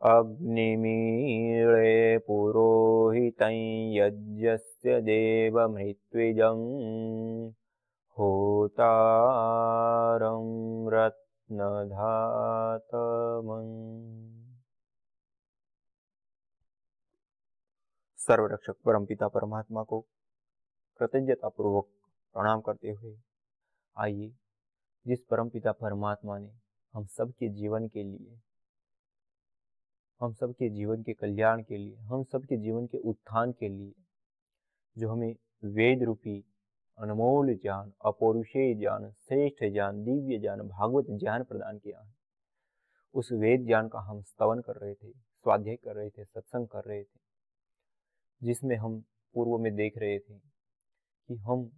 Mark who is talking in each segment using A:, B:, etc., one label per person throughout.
A: अग्निमीळे पुरोहितं यज्ञस्य देवमृत्विजं होतारं रत्नधातमं। सर्वरक्षक परमपिता परमात्मा को कृतज्ञता पूर्वक प्रणाम करते हुए आइए जिस परमपिता परमात्मा ने हम सबके जीवन के लिए, हम सबके जीवन के कल्याण के लिए, हम सबके जीवन के उत्थान के लिए जो हमें वेद रूपी अनमोल ज्ञान, अपौरुषेय ज्ञान, श्रेष्ठ ज्ञान, दिव्य ज्ञान, भागवत ज्ञान प्रदान किया है, उस वेद ज्ञान का हम स्तवन कर रहे थे, स्वाध्याय कर रहे थे, सत्संग कर रहे थे, जिसमें हम पूर्व में देख रहे थे कि हम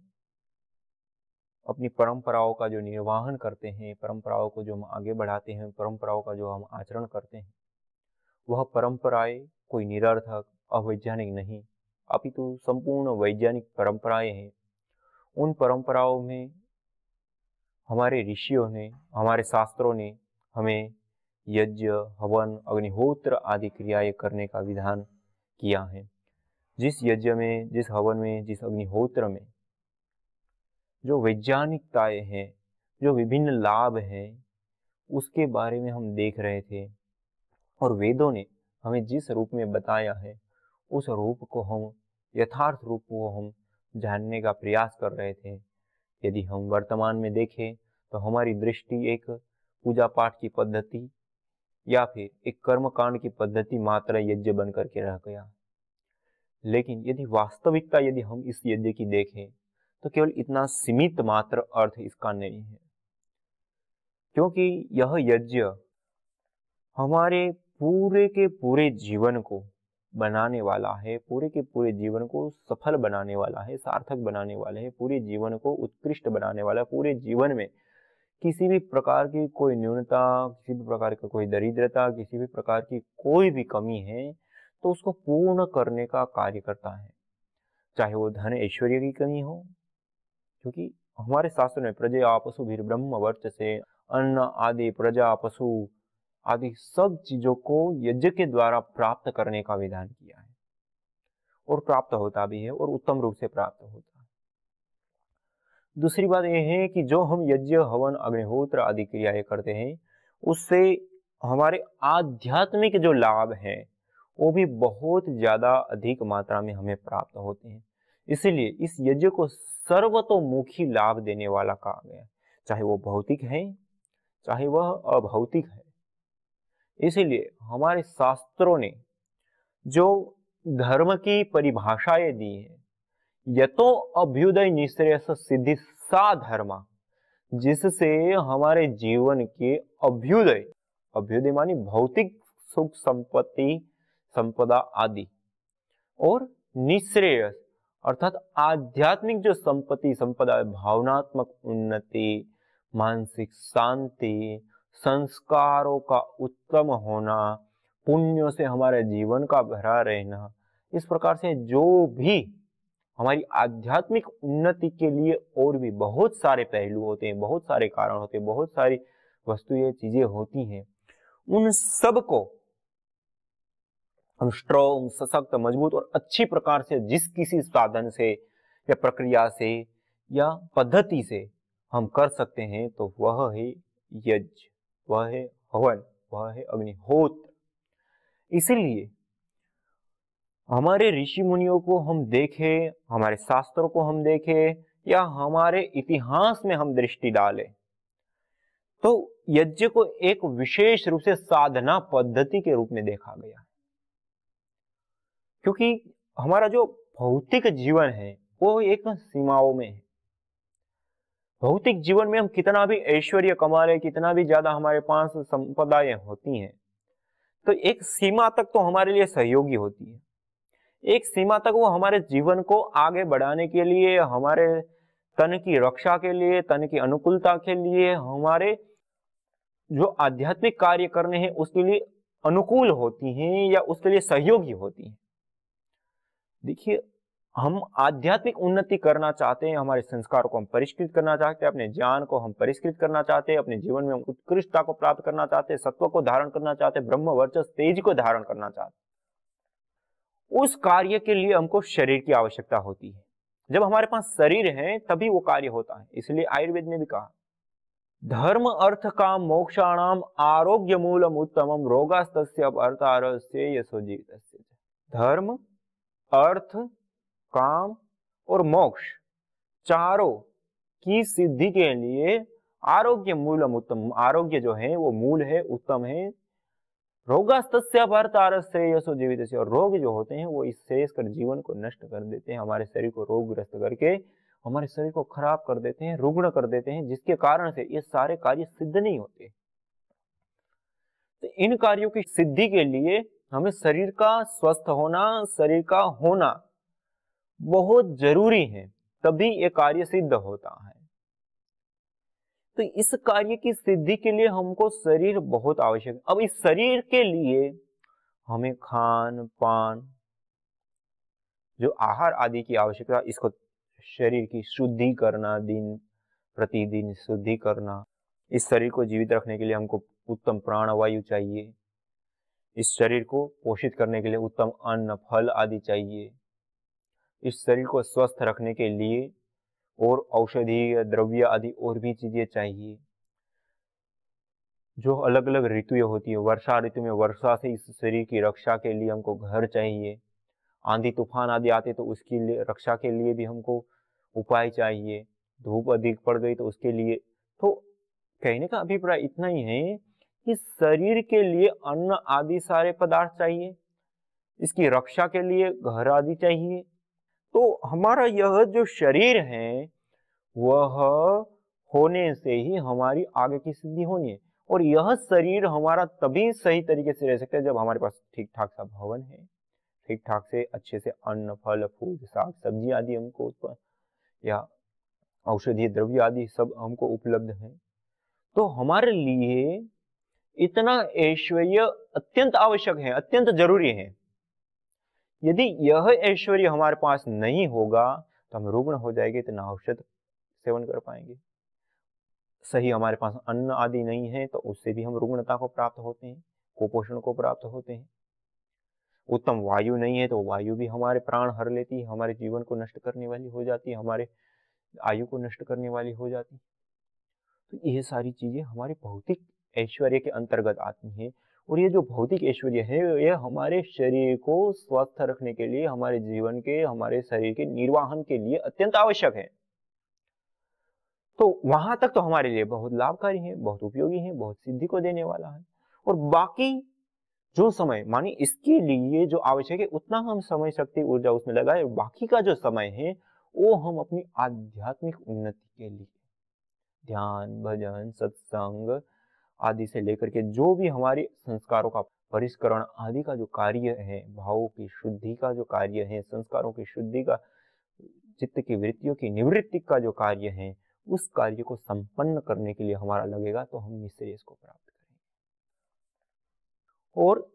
A: अपनी परंपराओं का जो निर्वहन करते हैं, परंपराओं को जो हम आगे बढ़ाते हैं, परंपराओं का जो हम आचरण करते हैं, वह परंपराएं कोई निरर्थक अवैज्ञानिक नहीं अपितु संपूर्ण वैज्ञानिक परंपराएं हैं। उन परंपराओं में हमारे ऋषियों ने, हमारे शास्त्रों ने हमें यज्ञ, हवन, अग्निहोत्र आदि क्रियाएं करने का विधान किया है। जिस यज्ञ में, जिस हवन में, जिस अग्निहोत्र में जो वैज्ञानिकताएं हैं, जो विभिन्न लाभ हैं, उसके बारे में हम देख रहे थे और वेदों ने हमें जिस रूप में बताया है उस रूप को हम, यथार्थ रूप को हम जानने का प्रयास कर रहे थे। यदि हम वर्तमान में देखें तो हमारी दृष्टि एक पूजा पाठ की पद्धति या फिर एक कर्मकांड की पद्धति मात्र यज्ञ बन करके रह गया। लेकिन यदि वास्तविकता यदि हम इस यज्ञ की देखें तो केवल इतना सीमित मात्र अर्थ इसका नहीं है, क्योंकि यह यज्ञ हमारे पूरे के पूरे जीवन को बनाने वाला है, पूरे के पूरे जीवन को सफल बनाने वाला है, सार्थक बनाने वाला है, पूरे जीवन को उत्कृष्ट बनाने वाला है। पूरे जीवन में किसी भी प्रकार की कोई न्यूनता, किसी भी प्रकार का कोई दरिद्रता, किसी भी प्रकार की कोई भी कमी है तो उसको पूर्ण करने का कार्य करता है। चाहे वो धन ऐश्वर्य की कमी हो, क्योंकि हमारे शास्त्र में प्रजा पशु भी ब्रह्म वर्चसे, अन्न आदि प्रजा पशु आदि सब चीजों को यज्ञ के द्वारा प्राप्त करने का विधान किया है और प्राप्त होता भी है और उत्तम रूप से प्राप्त होता है। दूसरी बात यह है कि जो हम यज्ञ, हवन, अग्निहोत्र आदि क्रियाएं करते हैं उससे हमारे आध्यात्मिक जो लाभ है वो भी बहुत ज्यादा अधिक मात्रा में हमें प्राप्त होते हैं। इसीलिए इस यज्ञ को सर्वतोमुखी लाभ देने वाला कहा गया, चाहे वो भौतिक है चाहे वह अभौतिक है। इसीलिए हमारे शास्त्रों ने जो धर्म की परिभाषाएं दी है, यतो अभ्युदय निःश्रेयस सिद्धि सा धर्मा, जिससे हमारे जीवन के अभ्युदय, अभ्युदय मानी भौतिक सुख संपत्ति, संपदा आदि, और निःश्रेयस अर्थात आध्यात्मिक जो संपत्ति, संपदा, भावनात्मक उन्नति, मानसिक शांति, संस्कारों का उत्तम होना, पुण्यों से हमारे जीवन का भरा रहना, इस प्रकार से जो भी हमारी आध्यात्मिक उन्नति के लिए और भी बहुत सारे पहलू होते हैं, बहुत सारे कारण होते हैं, बहुत सारी वस्तुएं, चीजें होती हैं, उन सब को हम स्ट्रॉन्ग, सशक्त, मजबूत और अच्छी प्रकार से जिस किसी साधन से या प्रक्रिया से या पद्धति से हम कर सकते हैं तो वह है यज्ञ, वह है हवन, वह है अग्निहोत्र। इसीलिए हमारे ऋषि मुनियों को हम देखें, हमारे शास्त्रों को हम देखें या हमारे इतिहास में हम दृष्टि डालें तो यज्ञ को एक विशेष रूप से साधना पद्धति के रूप में देखा गया है। क्योंकि हमारा जो भौतिक जीवन है वो एक सीमाओं में है। भौतिक जीवन में हम कितना भी ऐश्वर्य कमा रहे, कितना भी ज्यादा हमारे पास संपदाएं होती हैं, तो एक सीमा तक तो हमारे लिए सहयोगी होती है। एक सीमा तक वो हमारे जीवन को आगे बढ़ाने के लिए, हमारे तन की रक्षा के लिए, तन की अनुकूलता के लिए, हमारे जो आध्यात्मिक कार्य करने हैं उसके लिए अनुकूल होती हैं या उसके लिए सहयोगी होती हैं। देखिए, हम आध्यात्मिक उन्नति करना चाहते हैं, हमारे संस्कारों को हम परिष्कृत करना चाहते हैं, अपने ज्ञान को हम परिष्कृत करना चाहते हैं, अपने जीवन में हम उत्कृष्टता को प्राप्त करना चाहते हैं, सत्व को धारण करना चाहते हैं, ब्रह्म वर्चस्व तेज को धारण करना चाहते हैं, उस कार्य के लिए हमको शरीर की आवश्यकता होती है। जब हमारे पास शरीर है तभी वो कार्य होता है। इसलिए आयुर्वेद ने भी कहा, धर्म अर्थ काम मोक्षाणाम आरोग्य मूलम उत्तमम रोगास्तस्य अर्थारस्य यशो जीवितस्य। धर्म, अर्थ, काम और मोक्ष चारों की सिद्धि के लिए आरोग्य मूलम उत्तम, आरोग्य जो है वो मूल है, उत्तम है। रोगास्तस्य अर्थारस्य यशो जीवितस्य, और रोग जो होते हैं वो इस शेष कर जीवन को नष्ट कर देते हैं, हमारे शरीर को रोगग्रस्त करके हमारे शरीर को खराब कर देते हैं, रुग्ण कर देते हैं, जिसके कारण से ये सारे कार्य सिद्ध नहीं होते। तो इन कार्यों की सिद्धि के लिए हमें शरीर का स्वस्थ होना, शरीर का होना बहुत जरूरी है, तभी ये कार्य सिद्ध होता है। तो इस कार्य की सिद्धि के लिए हमको शरीर बहुत आवश्यक है। अब इस शरीर के लिए हमें खान पान, जो आहार आदि की आवश्यकता, इसको शरीर की शुद्धि करना, दिन प्रतिदिन शुद्धि करना। इस शरीर को जीवित रखने के लिए हमको उत्तम प्राणवायु चाहिए, इस शरीर को पोषित करने के लिए उत्तम अन्न फल आदि चाहिए, इस शरीर को स्वस्थ रखने के लिए और औषधीय द्रव्य आदि और भी चीजें चाहिए। जो अलग अलग ऋतुएं होती है, वर्षा ऋतु में वर्षा से इस शरीर की रक्षा के लिए हमको घर चाहिए, आंधी तूफान आदि आते तो उसकी लिए रक्षा के लिए भी हमको उपाय चाहिए, धूप अधिक पड़ गई तो उसके लिए। तो कहने का अभिप्राय इतना ही है कि शरीर के लिए अन्न आदि सारे पदार्थ चाहिए, इसकी रक्षा के लिए घर आदि चाहिए। तो हमारा यह जो शरीर है वह होने से ही हमारी आगे की सिद्धि होनी है, और यह शरीर हमारा तभी सही तरीके से रह सकता है जब हमारे पास ठीक ठाक सा भवन है, ठीक ठाक से अच्छे से अन्न फल फूल साग सब्जी आदि हमको या औषधीय द्रव्य आदि सब हमको उपलब्ध है। तो हमारे लिए इतना ऐश्वर्य अत्यंत आवश्यक है, अत्यंत जरूरी है। यदि यह ऐश्वर्य हमारे पास नहीं होगा तो हम रुग्ण हो जाएंगे, तो ना औषध सेवन कर पाएंगे। सही हमारे पास अन्न आदि नहीं है तो उससे भी हम रुग्णता को प्राप्त होते हैं, कुपोषण को प्राप्त होते हैं। उत्तम वायु नहीं है तो वायु भी हमारे प्राण हर लेती है, हमारे जीवन को नष्ट करने वाली हो जाती है, हमारे आयु को नष्ट करने वाली हो जाती है। तो ये सारी चीजें हमारे भौतिक ऐश्वर्य के अंतर्गत आती हैं, और ये जो भौतिक ऐश्वर्य है ये हमारे शरीर को स्वस्थ रखने के लिए, हमारे जीवन के, हमारे शरीर के निर्वाहन के लिए अत्यंत आवश्यक है। तो वहां तक तो हमारे लिए बहुत लाभकारी है, बहुत उपयोगी है, बहुत सिद्धि को देने वाला है। और बाकी जो समय मानी इसके लिए जो आवश्यक है उतना हम समय शक्ति ऊर्जा उसमें लगाए, बाकी का जो समय है वो हम अपनी आध्यात्मिक उन्नति के लिए ध्यान भजन सत्संग आदि से लेकर के जो भी हमारे संस्कारों का परिष्करण आदि का जो कार्य है, भावों की शुद्धि का जो कार्य है, संस्कारों की शुद्धि का, चित्त की वृत्तियों की निवृत्ति का जो कार्य है, उस कार्य को संपन्न करने के लिए हमारा लगेगा तो हम निश्चय इसको प्राप्त करेंगे। और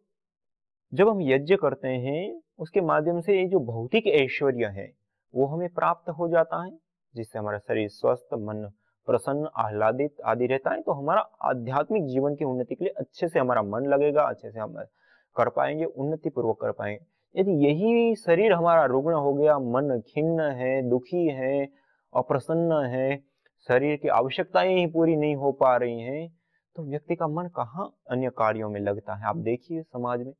A: जब हम यज्ञ करते हैं उसके माध्यम से ये जो भौतिक ऐश्वर्य है वो हमें प्राप्त हो जाता है, जिससे हमारा शरीर स्वस्थ, मन प्रसन्न, आह्लादित आदि रहता है। तो हमारा आध्यात्मिक जीवन की उन्नति के लिए अच्छे से हमारा मन लगेगा, अच्छे से हम कर पाएंगे, उन्नति पूर्वक कर पाएंगे। यदि यही शरीर हमारा रुग्ण हो गया, मन खिन्न है, दुखी है, अप्रसन्न है, शरीर की आवश्यकताएं ही पूरी नहीं हो पा रही हैं, तो व्यक्ति का मन कहाँ अन्य कार्यों में लगता है। आप देखिए समाज में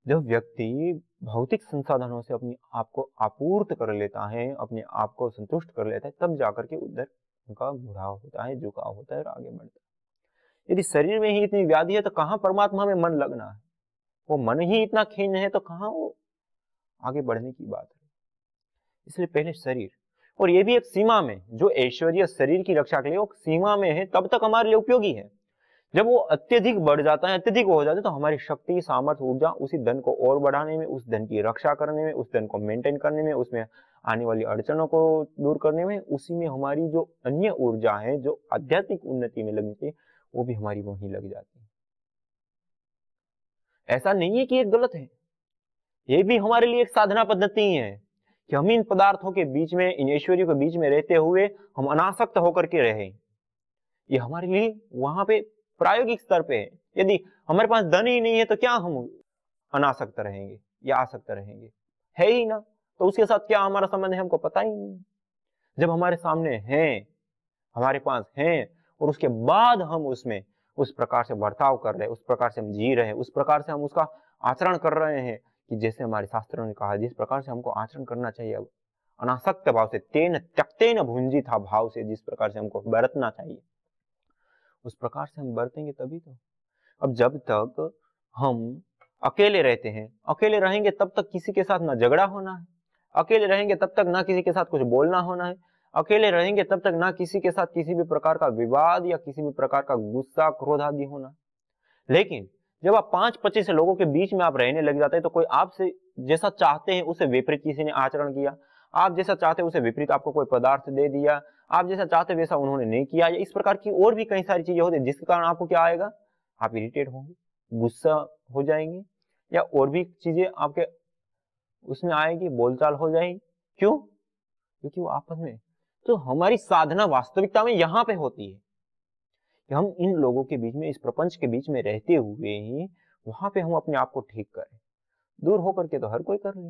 A: जब व्यक्ति भौतिक संसाधनों से अपनी आप को आपूर्त कर लेता है, अपने आप को संतुष्ट कर लेता है, तब जाकर के उधर उनका मुड़ाव होता है, झुकाव होता है और आगे बढ़ता है। यदि शरीर में ही इतनी व्याधि है तो कहाँ परमात्मा में मन लगना है। वो मन ही इतना खीन है तो कहाँ वो आगे बढ़ने की बात है। इसलिए पहले शरीर, और ये भी एक सीमा में, जो ऐश्वर्य शरीर की रक्षा के लिए वो सीमा में है, तब तक हमारे लिए उपयोगी है। जब वो अत्यधिक बढ़ जाता है, अत्यधिक हो जाता है, तो हमारी शक्ति, सामर्थ्य, ऊर्जा उसी धन को और बढ़ाने में, उस धन की रक्षा करने में, उस धन को मेंटेन करने में, उसमें आने वाली अड़चनों को दूर करने में, उसी में हमारी जो अन्य ऊर्जा है जो आध्यात्मिक उन्नति में लगनी चाहिए वो भी हमारी वहीं लग जाती है। ऐसा नहीं है कि ये गलत है, ये भी हमारे लिए एक साधना पद्धति है कि हम इन पदार्थों के बीच में, इन ऐश्वर्यों के बीच में रहते हुए हम अनासक्त होकर के रहें। ये हमारे लिए वहां पे प्रायोगिक स्तर पे है। यदि हमारे पास धन ही नहीं है तो क्या हम अनासक्त रहेंगे या आसक्त रहेंगे? है ही ना। तो उसके साथ क्या हमारा संबंध है हमको पता ही नहीं। जब हमारे सामने है, हमारे पास है, और उसके बाद हम उसमें उस प्रकार से बर्ताव कर रहे हैं, उस प्रकार से हम जी रहे हैं, उस प्रकार से हम उसका आचरण कर रहे हैं कि जैसे हमारे शास्त्रों ने कहा, जिस प्रकार से हमको आचरण करना चाहिए, अब अनासक्त भाव से, तेन त्यक्तेन भुंजिता भाव से जिस प्रकार से हमको बरतना चाहिए, उस प्रकार से हम बरतेंगे तभी तो। अब जब तक हम अकेले रहते हैं, अकेले रहेंगे तब तक किसी के साथ ना झगड़ा होना है, अकेले रहेंगे तब तक ना किसी के साथ कुछ बोलना होना है, अकेले रहेंगे तब तक ना किसी के साथ किसी भी प्रकार का विवाद या किसी भी प्रकार का गुस्सा, क्रोध आदि होना। लेकिन जब आप 5-25 लोगों के बीच में आप रहने लग जाते हैं तो कोई आपसे जैसा चाहते हैं उससे विपरीत किसी ने आचरण किया, आप जैसा चाहते हैं उससे विपरीत आपको कोई पदार्थ दे दिया, आप जैसा चाहते वैसा उन्होंने नहीं किया, या इस प्रकार की और भी कई सारी चीजें होती है जिसके कारण आपको क्या आएगा, आप इरिटेट होंगे, गुस्सा हो जाएंगे, या और भी चीजें आपके उसमें आएगी, बोलचाल हो जाएगी। क्यों? क्योंकि वो आपस में, तो हमारी साधना वास्तविकता में यहां पे होती है कि हम इन लोगों के बीच में, इस प्रपंच के बीच में रहते हुए ही वहां पे हम अपने आप को ठीक करें। दूर होकर के तो हर कोई कर ले,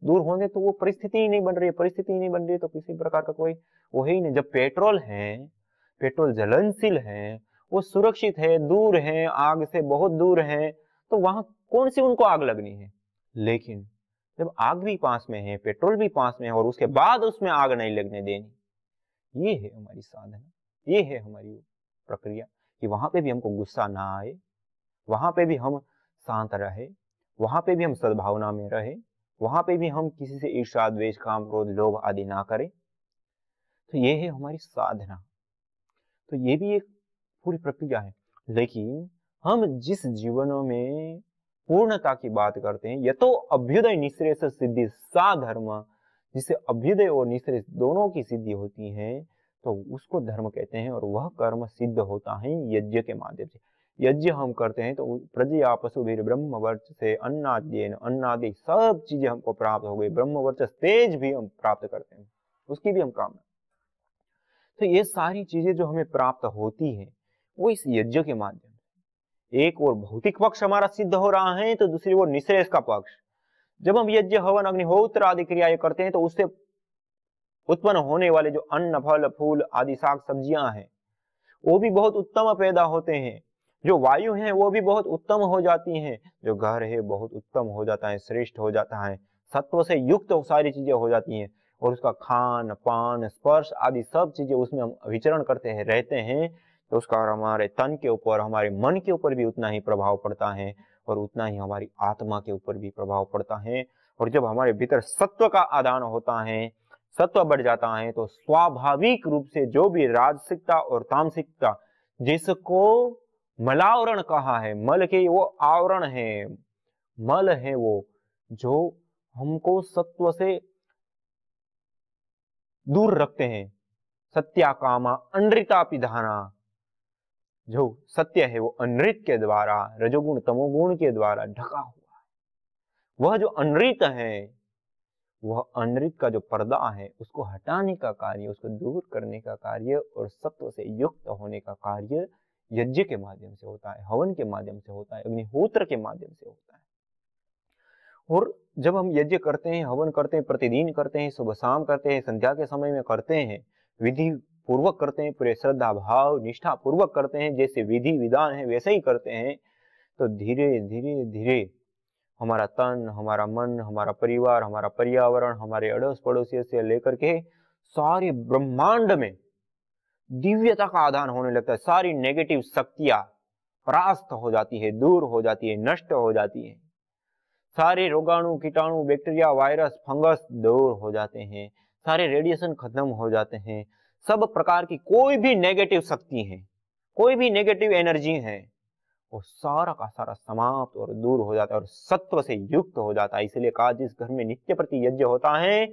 A: दूर होने तो वो परिस्थिति ही नहीं बन रही है, परिस्थिति ही नहीं बन रही है तो किसी प्रकार का कोई वो है ही नहीं। जब पेट्रोल है, पेट्रोल ज्वलनशील है, वो सुरक्षित है, दूर है, आग से बहुत दूर है, तो वहां कौन सी उनको आग लगनी है। लेकिन जब आग भी पास में है, पेट्रोल भी पास में है, और उसके बाद उसमें आग नहीं लगने देनी, ये है हमारी साधना, ये है हमारी प्रक्रिया कि वहां पे भी हमको गुस्सा ना आए, वहां पे भी हम शांत रहे, वहां पे भी हम सद्भावना में रहे, वहां पे भी हम किसी से ईर्ष्या, द्वेष, काम, क्रोध, लोभ आदि ना करें। तो ये है हमारी साधना। तो ये भी एक पूरी प्रक्रिया है। लेकिन हम जिस जीवन में पूर्णता की बात करते हैं, यह तो अभ्युदय निःश्रेयस सिद्धि सा धर्म, जिससे अभ्युदय और निःश्रेयस दोनों की सिद्धि होती है, तो उसको धर्म कहते हैं। और वह कर्म सिद्ध होता है यज्ञ के माध्यम से। यज्ञ हम करते हैं तो प्रजया पशुभिर ब्रह्मवर्च से अन्नाद्येन, अन्नादि सब चीजें हमको प्राप्त हो गई, ब्रह्मवर्चस तेज भी हम प्राप्त करते हैं, उसकी भी हम कामना। तो ये सारी चीजें जो हमें प्राप्त होती है वो इस यज्ञ के माध्यम से। एक और भौतिक पक्ष हमारा सिद्ध हो रहा है, तो दूसरी ओर निःश्रेयस का पक्ष। जब हम यज्ञ, हवन, अग्निहोत्र आदि क्रियाएं करते हैं तो उससे उत्पन्न होने वाले जो अन्न, फल, फूल आदि साग सब्जियां हैं वो भी बहुत उत्तम पैदा होते हैं, जो वायु है वो भी बहुत उत्तम हो जाती हैं, जो घर है बहुत उत्तम हो जाता है, श्रेष्ठ हो जाता है, सत्व से युक्त सारी चीजें हो जाती हैं, और उसका खान पान स्पर्श आदि सब चीजें उसमें हम विचरण करते हैं, रहते हैं, तो उसका हमारे तन के ऊपर, हमारे मन के ऊपर भी उतना ही प्रभाव पड़ता है, और उतना ही हमारी आत्मा के ऊपर भी प्रभाव पड़ता है। और जब हमारे भीतर सत्व का आदान होता है, सत्व बढ़ जाता है, तो स्वाभाविक रूप से जो भी राजसिकता और तामसिकता, जिसको मलावरण कहा है, मल के वो आवरण है, मल है वो जो हमको सत्व से दूर रखते हैं, सत्या कामा अनृता पिधाना, जो सत्य है वो अनृत के द्वारा, रजोगुण तमोगुण के द्वारा ढका हुआ है। वह जो अनृत है, वह अनृत का जो पर्दा है उसको हटाने का कार्य, उसको दूर करने का कार्य और सत्व से युक्त होने का कार्य यज्ञ के माध्यम से होता है, हवन के माध्यम से होता है, अग्निहोत्र के माध्यम से होता है। और जब हम यज्ञ करते हैं, हवन करते हैं, प्रतिदिन करते हैं, सुबह शाम करते हैं, संध्या के समय में करते हैं, विधि पूर्वक करते हैं, पूरे श्रद्धा भाव निष्ठा पूर्वक करते हैं, जैसे विधि विधान है वैसे ही करते हैं, तो धीरे धीरे धीरे हमारा तन, हमारा मन, हमारा परिवार, हमारा पर्यावरण, हमारे अड़ोस पड़ोसियों से लेकर के सारे ब्रह्मांड में दिव्यता का आदान होने लगता है। सारी नेगेटिव शक्तियां परास्त हो जाती है, दूर हो जाती है, नष्ट हो जाती है। सारे रोगाणु, कीटाणु, बैक्टीरिया, वायरस, फंगस दूर हो जाते हैं, सारे रेडिएशन खत्म हो जाते हैं, सब प्रकार की कोई भी नेगेटिव शक्ति है, कोई भी नेगेटिव एनर्जी है, वो सारा का सारा समाप्त और दूर हो जाता है और सत्व से युक्त हो जाता है। इसलिए कहा जिस घर में नित्य प्रति यज्ञ होता है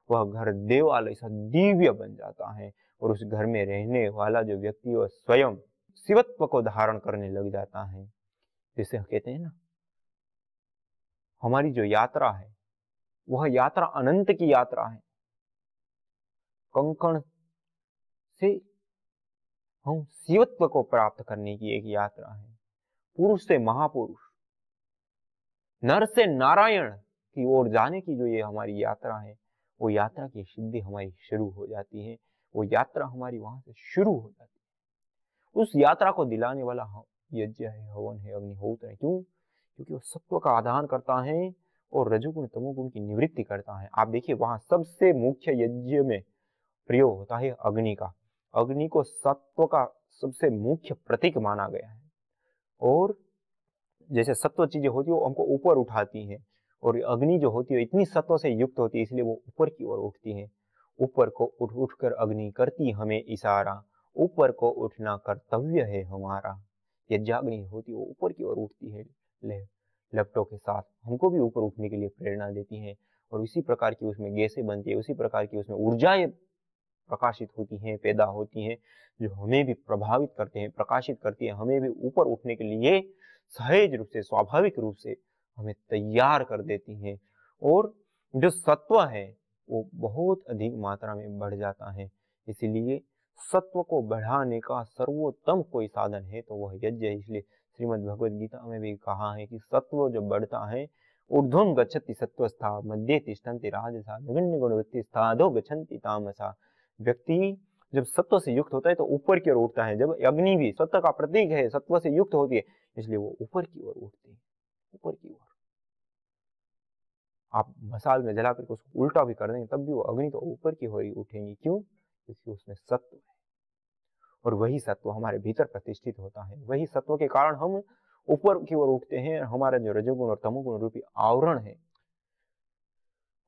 A: वह घर देवालय सा दिव्य बन जाता है, और उस घर में रहने वाला जो व्यक्ति वह स्वयं शिवत्व को धारण करने लग जाता है। जिसे कहते हैं ना, हमारी जो यात्रा है वह यात्रा अनंत की यात्रा है। कंकण से हम शिवत्व को प्राप्त करने की एक यात्रा है। पुरुष से महापुरुष, नर से नारायण की ओर जाने की जो ये हमारी यात्रा है, वो यात्रा की सिद्धि हमारी शुरू हो जाती है। वो यात्रा हमारी वहां से शुरू हो जाती है। उस यात्रा को दिलाने वाला यज्ञ है, हवन है, अग्निहोत्र है। क्यों? क्योंकि वो सत्व का आधान करता है और रजोगुण तमोगुण की निवृत्ति करता है। आप देखिए वहां सबसे मुख्य यज्ञ में प्रयोग होता है अग्नि का। अग्नि को सत्व का सबसे मुख्य प्रतीक माना गया है। और जैसे सत्व चीजें होती है वो हमको ऊपर उठाती हैं, और अग्नि जो होती है इतनी सत्व से युक्त होती है, इसलिए वो ऊपर की ओर उठती है। ऊपर को उठ कर अग्नि करती हमें इशारा, ऊपर को उठना कर्तव्य है हमारा। यज्ञाग्नि होती है वो ऊपर की ओर उठती है लपटों के साथ, हमको भी ऊपर उठने के लिए प्रेरणा देती है। और इसी प्रकार की उसमें गैसें बनती है, उसी प्रकार की उसमें ऊर्जाएं प्रकाशित होती हैं, पैदा होती हैं, जो हमें भी प्रभावित करते हैं, प्रकाशित करती है, हमें भी ऊपर उठने के लिए सहज रूप से, स्वाभाविक रूप से हमें तैयार कर देती हैं। और जो सत्व है वो बहुत अधिक मात्रा में बढ़ जाता है। इसीलिए सत्व को बढ़ाने का सर्वोत्तम कोई साधन है तो वह यज्ञ है। इसलिए श्रीमद् भगवद गीता में भी कहा है कि सत्व जो बढ़ता है, ऊर्ध्वं गच्छति सत्वस्था मध्ये तिष्ठन्ति राजसा नगण्य गुणवृत्तिस्था अधो गच्छन्ति तामसा। व्यक्ति जब सत्व से युक्त होता है तो ऊपर की ओर उठता है। जब अग्नि भी सत्व का प्रतीक है, सत्व से युक्त होती है, इसलिए वो ऊपर की ओर उठती है, ऊपर की ओर। आप मसाल में जला करके उसको उल्टा भी कर देंगे तब भी वो अग्नि तो ऊपर की ओर ही उठेंगी। क्यों? क्योंकि उसमें सत्व है, और वही सत्व हमारे भीतर प्रतिष्ठित होता है। वही सत्व के कारण हम ऊपर की ओर उठते हैं। हमारा जो रजोगुण और तमोगुण रूपी आवरण है,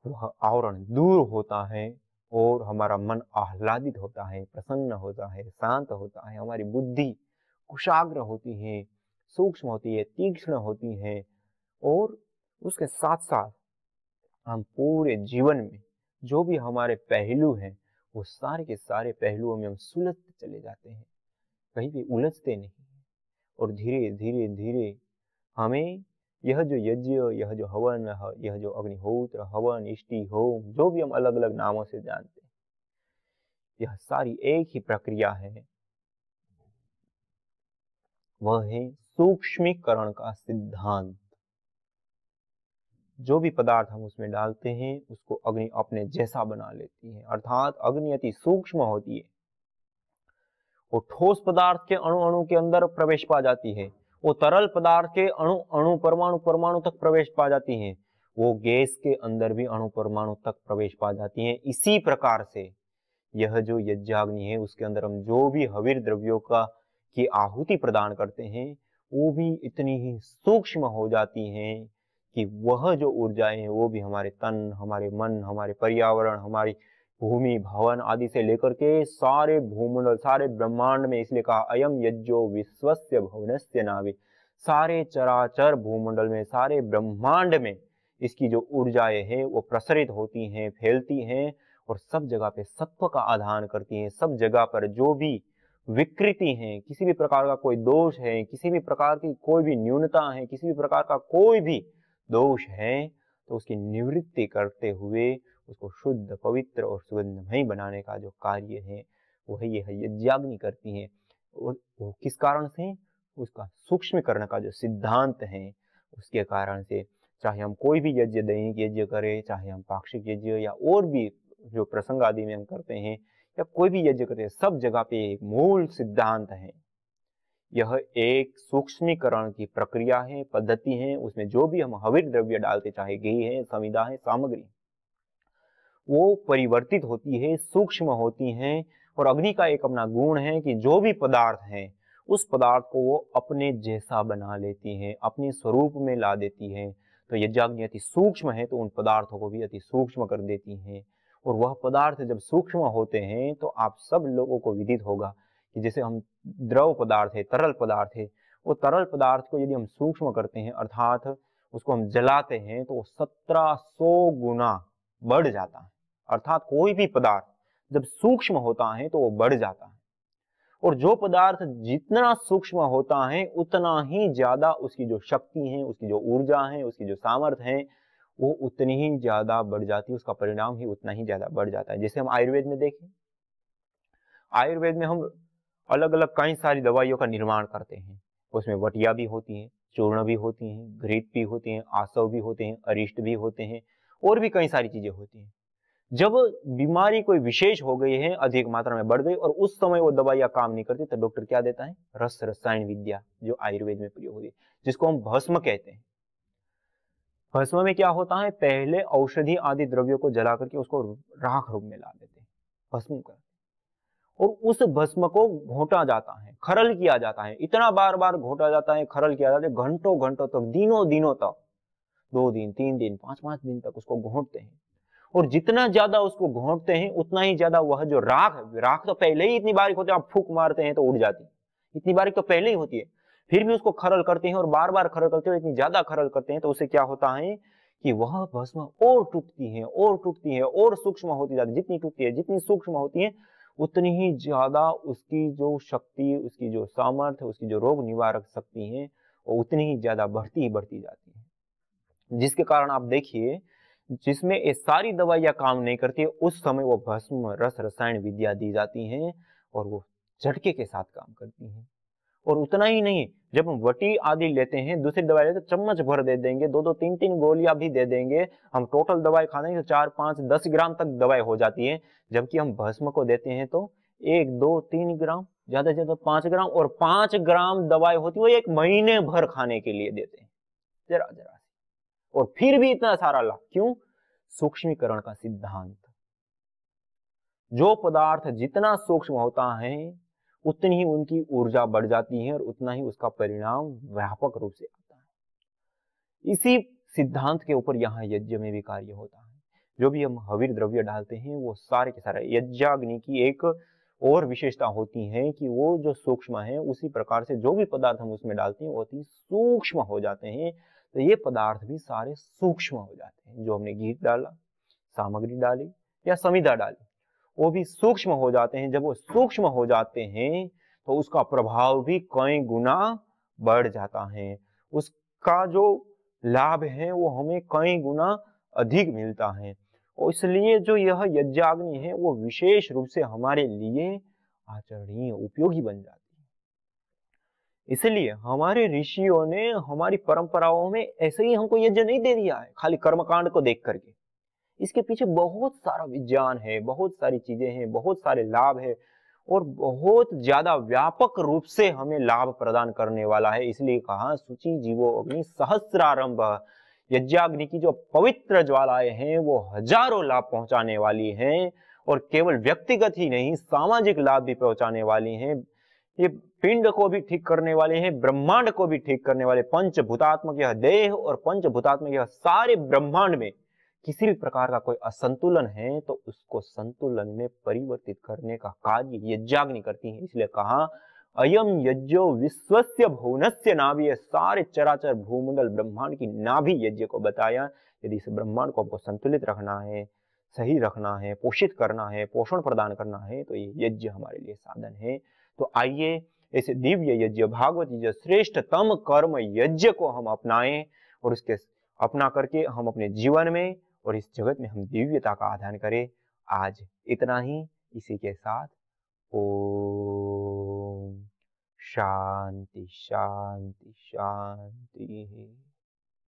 A: वह आवरण दूर होता है और हमारा मन आह्लादित होता है, प्रसन्न होता है, शांत होता है। हमारी बुद्धि कुशाग्र होती है, सूक्ष्म होती है, तीक्ष्ण होती है। और उसके साथ साथ हम पूरे जीवन में जो भी हमारे पहलू हैं, वो सारे के सारे पहलुओं में हम सुलझते चले जाते हैं, कहीं भी उलझते नहीं। और धीरे धीरे धीरे हमें यह जो यज्ञ, यह जो हवन, यह जो अग्निहोत्र, हवन, इष्टि, होम, जो भी हम अलग अलग नामों से जानते हैं, यह सारी एक ही प्रक्रिया है। वह है सूक्ष्मीकरण का सिद्धांत। जो भी पदार्थ हम उसमें डालते हैं उसको अग्नि अपने जैसा बना लेती है। अर्थात अग्नि अति सूक्ष्म होती है। वो ठोस पदार्थ के अणु अणु के अंदर प्रवेश पा जाती है, वो तरल पदार्थ के अणु अणु परमाणु परमाणु तक प्रवेश पा जाती है, वो गैस के अंदर भी अणु परमाणु तक प्रवेश पा जाती है। इसी प्रकार से यह जो यज्ञाग्नि है उसके अंदर हम जो भी हविर द्रव्यों का की आहुति प्रदान करते हैं, वो भी इतनी ही सूक्ष्म हो जाती हैं कि वह जो ऊर्जाएं हैं वो भी हमारे तन, हमारे मन, हमारे पर्यावरण, हमारी भूमि भवन आदि से लेकर के सारे भूमंडल, सारे ब्रह्मांड में, इसलिए कहा अयम यज्ञो विश्वस्य भुवनस्य नाभि, सारे चराचर भूमंडल में, सारे ब्रह्मांड में इसकी जो ऊर्जाएं हैं वो प्रसरित होती हैं, फैलती हैं, और सब जगह पे सत्व का आधान करती हैं। सब जगह पर जो भी विकृति है, किसी भी प्रकार का कोई दोष है, किसी भी प्रकार की कोई भी न्यूनता है, किसी भी प्रकार का कोई भी दोष है, तो उसकी निवृत्ति करते हुए उसको शुद्ध, पवित्र और सुगंधमय बनाने का जो कार्य है वही यह यज्ञाग्नि करती है। और वो किस कारण से? उसका सूक्ष्मीकरण का जो सिद्धांत है उसके कारण से। चाहे हम कोई भी यज्ञ, दैनिक यज्ञ करें, चाहे हम पाक्षिक यज्ञ या और भी जो प्रसंग आदि में हम करते हैं, या कोई भी यज्ञ करते हैं, सब जगह पे एक मूल सिद्धांत है। यह एक सूक्ष्मीकरण की प्रक्रिया है, पद्धति है। उसमें जो भी हम हविर द्रव्य डालते, चाहे घी है, समिधा है, सामग्री, वो परिवर्तित होती है, सूक्ष्म होती हैं। और अग्नि का एक अपना गुण है कि जो भी पदार्थ है उस पदार्थ को वो अपने जैसा बना लेती है, अपने स्वरूप में ला देती है। तो यज्ञाग्नि अति सूक्ष्म है तो उन पदार्थों को भी अति सूक्ष्म कर देती है। और वह पदार्थ जब सूक्ष्म होते हैं तो आप सब लोगों को विदित होगा कि जैसे हम द्रव पदार्थ है, तरल पदार्थ है, वो तरल पदार्थ को यदि हम सूक्ष्म करते हैं, अर्थात उसको हम जलाते हैं, तो 1700 गुना बढ़ जाता है। अर्थात कोई भी पदार्थ जब सूक्ष्म होता है तो वो बढ़ जाता है। और जो पदार्थ जितना सूक्ष्म होता है उतना ही ज्यादा उसकी जो शक्ति है, उसकी जो ऊर्जा है, उसकी जो सामर्थ्य है, वो उतनी ही ज्यादा बढ़ जाती है, उसका परिणाम ही उतना ही ज्यादा बढ़ जाता है। जैसे हम आयुर्वेद में देखें, आयुर्वेद में हम अलग अलग कई सारी दवाइयों का निर्माण करते हैं। उसमें वटिया भी होती हैं, चूर्ण भी होती हैं, घृत भी होती हैं, आसव भी होते हैं, अरिष्ट भी होते हैं, और भी कई सारी चीजें होती हैं। जब बीमारी कोई विशेष हो गई है, अधिक मात्रा में बढ़ गई और उस समय वो दवाइयां काम नहीं करती, तो डॉक्टर क्या देता है? रस रसायन विद्या, जो आयुर्वेद में प्रयोग होती है, जिसको हम भस्म कहते हैं। भस्म में क्या होता है? पहले औषधि आदि द्रव्यों को जला करके उसको राख रूप में ला देते हैं, भस्म कर, और उस भस्म को घोटा जाता है, खरल किया जाता है, इतना बार बार घोटा जाता है, खरल किया जाता है, घंटों घंटों तक, दिनों दिनों तक, 2 दिन 3 दिन 5 5 दिन तक उसको घोटते हैं। और जितना ज्यादा उसको घोटते हैं उतना ही ज्यादा वह जो राख है, राख तो पहले ही इतनी बारीक होती है, आप फूंक मारते हैं तो उड़ जाती है, इतनी बारीक तो पहले ही होती है, फिर भी उसको खरल करते हैं और बार बार खरल करते हैं, इतनी ज्यादा खरल करते हैं तो उससे क्या होता है कि वह भस्म और टूटती है और टूटती है और सूक्ष्म होती जाती है। जितनी टूटती है, जितनी सूक्ष्म होती है, उतनी ही ज्यादा उसकी जो शक्ति, उसकी जो सामर्थ्य, उसकी जो रोग निवारक शक्ति है, वो उतनी ही ज्यादा बढ़ती जाती है। जिसके कारण आप देखिए, जिसमें ये सारी दवाइयां काम नहीं करती, उस समय वो भस्म रस रसायन विद्या दी जाती हैं और वो झटके के साथ काम करती हैं। और उतना ही नहीं, जब हम वटी आदि लेते हैं, दूसरी दवाई लेते, चम्मच भर दे देंगे, 2 2 3 3 गोलियां भी दे देंगे, हम टोटल दवाई खा देंगे तो 4 5 10 ग्राम तक दवाई हो जाती है। जबकि हम भस्म को देते हैं तो 1 2 3 ग्राम, ज्यादा से ज्यादा 5 ग्राम, और 5 ग्राम दवाई होती है वो 1 महीने भर खाने के लिए देते हैं, जरा जरा, और फिर भी इतना सारा लाभ क्यों? सूक्ष्मीकरण का सिद्धांत। जो पदार्थ जितना सूक्ष्म होता है उतनी ही उनकी ऊर्जा बढ़ जाती है और उतना ही उसका परिणाम व्यापक रूप से आता है। इसी सिद्धांत के ऊपर यहाँ यज्ञ में भी कार्य होता है। जो भी हम हविर द्रव्य डालते हैं वो सारे के सारे, यज्ञाग्नि की एक और विशेषता होती है कि वो जो सूक्ष्म है, उसी प्रकार से जो भी पदार्थ हम उसमें डालते हैं वो अति सूक्ष्म हो जाते हैं। तो ये पदार्थ भी सारे सूक्ष्म हो जाते हैं। जो हमने घी डाला, सामग्री डाली या समिधा डाली, वो भी सूक्ष्म हो जाते हैं। जब वो सूक्ष्म हो जाते हैं तो उसका प्रभाव भी कई गुना बढ़ जाता है, उसका जो लाभ है वो हमें कई गुना अधिक मिलता है। और इसलिए जो यह यज्ञाग्नि है वो विशेष रूप से हमारे लिए आचरणीय, उपयोगी बन जाती है। इसलिए हमारे ऋषियों ने हमारी परंपराओं में ऐसे ही हमको यज्ञ नहीं दे दिया है खाली कर्मकांड को देख करके। इसके पीछे बहुत सारा विज्ञान है, बहुत सारी चीजें हैं, बहुत सारे लाभ है, और बहुत ज्यादा व्यापक रूप से हमें लाभ प्रदान करने वाला है। इसलिए कहा शुचि जीवो अग्नि सहस्रारंभ, यज्ञाग्नि की जो पवित्र ज्वालाएं हैं वो हजारों लाभ पहुंचाने वाली हैं, और केवल व्यक्तिगत ही नहीं, सामाजिक लाभ भी पहुंचाने वाली हैं। ये पिंड को भी ठीक करने वाले हैं, ब्रह्मांड को भी ठीक करने वाले। पंचभूतात्मक यह देह और पंचभूतात्मक यह सारे ब्रह्मांड में किसी भी प्रकार का कोई असंतुलन है तो उसको संतुलन में परिवर्तित करने का कार्य यज्ञाग्नि करती है। इसलिए कहा अयम यज्ञो विश्वस्य भुवनस्य नाभि, ये सारे चराचर भूमंडल ब्रह्मांड की नाभि यज्ञ को बताया। यदि इस ब्रह्मांड को हमको संतुलित रखना है, सही रखना है, पोषित करना है, पोषण प्रदान करना है, तो ये यज्ञ हमारे लिए साधन है। तो आइए इस दिव्य यज्ञ, भागवत यज्ञ, श्रेष्ठतम कर्म यज्ञ को हम अपनाएं, और उसके अपना करके हम अपने जीवन में और इस जगत में हम दिव्यता का आधान करें। आज इतना ही। इसी के साथ ओम शांति शांति शांति।